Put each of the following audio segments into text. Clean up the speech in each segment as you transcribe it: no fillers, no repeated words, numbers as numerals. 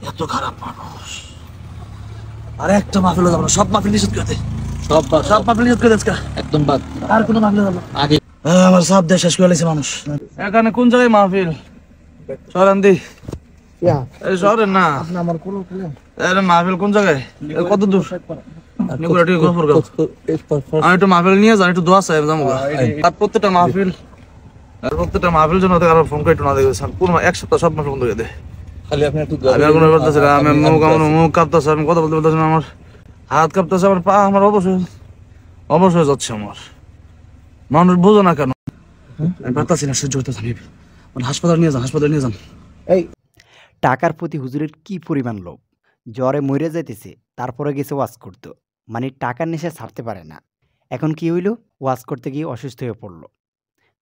এত খারাপ মানুষ। আর একটা মাহফিল যাব না, সব মাহফিল নিষেধ করে দে। সব মাহফিল নিষেধ করে দে আজকে একদম বাদ। আর কোনো মাহফিল যাব না আগে। আমার সব দেশ শেষ করে লাইছে মানুষ। এখানে কোন জায়গায় মাহফিল? শহরান্দি এই শহরের না আমার কোন মাহফিল কোন জায়গায়? কত দূর? আমি একটু মাহফিল নিয়ে যাই, একটু দোয়া চাই যাবো। আর প্রত্যেকটা মাহফিল জন্য ফোন করে একটু না দেখবে পুরো এক সপ্তাহ সব মাহফিল বন্ধ করে দেয়। আমি মুখ কাঁপতেছে, আমি কথা বলতে পারতেছি না, আমার হাত কাঁপতেছে, আমার পা, আমার অবশ্যই যাচ্ছে আমার। মানুষ বোঝো না কেন? আমি পারতাছি না, সহ্য করতেছি। হাসপাতাল নিয়ে যান। এই টাকার প্রতি হুজুরের কি পরিমাণ লোভ! জ্বরে মরে যাইতেছে, তারপরে গেছে ওয়াজ করতে। মানে টাকার নেশা ছাড়তে পারে না। এখন কি হইল? ওয়াজ করতে গিয়ে অসুস্থ হয়ে পড়ল।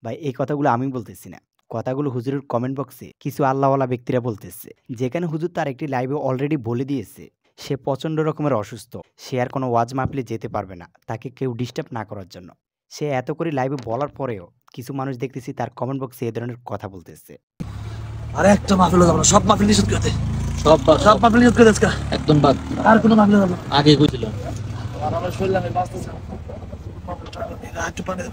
ভাই এই কথাগুলো আমি বলতেছি না, কথাগুলো হুজুরের কমেন্ট বক্সে কিছু আল্লাহওয়ালা ব্যক্তিরা বলতেছে, যেখানে হুজুর তার একটি লাইভে অলরেডি বলে দিয়েছে সে প্রচণ্ড রকমের অসুস্থ, সে আর কোনো ওয়াজ মাহফিলে যেতে পারবে না, তাকে কেউ ডিস্টার্ব না করার জন্য। সে এত করে লাইভে বলার পরেও কিছু মানুষ দেখতেছি তার কমেন্ট বক্সে এ ধরনের কথা বলতেছে। আর একটা মাহফিল যাব না, সব মাহফিল নিষেধ করে দে। সব মাহফিল নিষেধ করে দে আজকে একদম বাদ। আর কোনো মাহফিল যাব না আগে কইছিলাম। আমার শরীর আমি বাঁচতেছি। একটু পানি দে।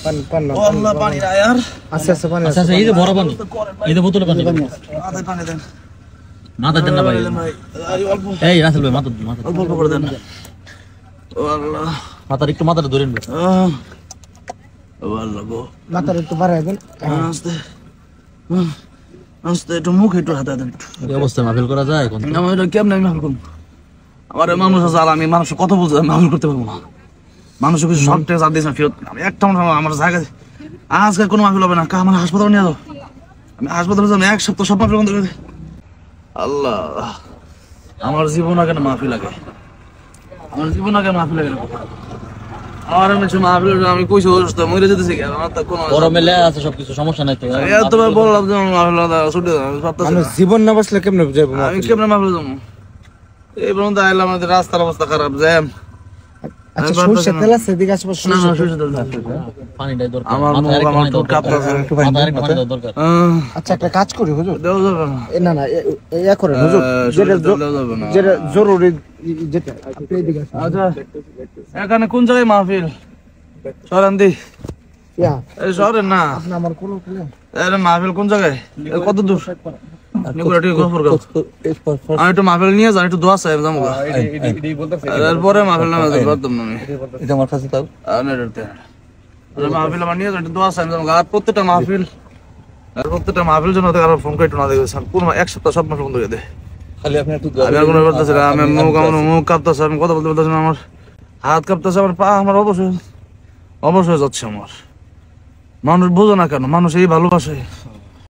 পানি না यार। আচ্ছা পানি। আচ্ছা এই যে বড় পানি, এই যে বোতলে পানি। পানি দেন। মাথা দেন না ভাই। এই রাসেল ভাই মাথা অল্প করে দেন। ও আল্লাহ, মাথার একটু মাথাটা ধরেন। ও আল্লাহ গো, মাথার একটু বাড়ায় দেন। আস্তে একটু মুখ একটু হাতে দেন। এই অবস্থায় মাহফিল করা যায় কোন? না এটা কেমনে আমি মাহফিল করব? আমার মানুষ আছে, আর আমি মানুষ কত বুঝে মাহফিল করতে পারবো না। মানুষকে কিছু শর্ট টেস্ট দিয়েছেন ফেরত। আমি একটা আমার জায়গা আজকে কোনো মাহফিল হবে না। আমার হাসপাতালে নিয়ে যাও। আমি হাসপাতালে যাবো, এক সপ্তাহ সব মাহফিল বন্ধ করে দে। আল্লাহ, আমার জীবন আগে না মাহফিল আগে। আমার জীবন আগে মাহফিল আগে। আর আমি মাহফিল আমি কইছি অসুস্থ মরে যেতেছি, আমার তো কোনো গরমে লে আছে, সবকিছু সমস্যা নাই তো। এতবার বললাম যে মাহফিল ছুটে যাও, জীবন না বাঁচলে কেমনে যাবো? আমি কেমনে মাহফিল যাবো? এই পর্যন্ত আইলাম, আমাদের রাস্তার অবস্থা খারাপ, জ্যাম। আচ্ছা সরষে তেল আছে এদিকে আশেপাশে? না সরষে তেল আছে, পানিটাই দরকার। আমার ঠোঁট কাঁপতেছে, একটু পানি দরকার। আচ্ছা একটা কাজ করি হুজুর, দাও যাবে না। না ইয়া করে হুজুর, যেটা জরুরি যেটা আপনি এদিকে আসুন। আচ্ছা এখানে কোন জায়গায় মাহফিল? শহরান্দি এই শহরের না আমার কোন মাহফিল কোন জায়গায়? কত দূর? আমি একটু মাহফিল নিয়ে যাই, একটু দোয়া চাই যাবো। পরে মাহফিল নামে পারতাম না আমি। আমার কাছে মাহফিল আমার নিয়ে যাই, একটু দোয়া চাই যাবো। আর প্রত্যেকটা মাহফিল জন্য ফোন করে একটু না দেখবে পুরো এক সপ্তাহ সব মাহফিল বন্ধ করে দেয়। খালি আপনি একটু আমি মুখ কাঁপতেছে, আমি কথা বলতে পারতেছি না, আমার হাত কাঁপতেছে, আমার পা, আমার অবশ্যই যাচ্ছে আমার। মানুষ বোঝো না কেন? মানুষ এই ভালোবাসে।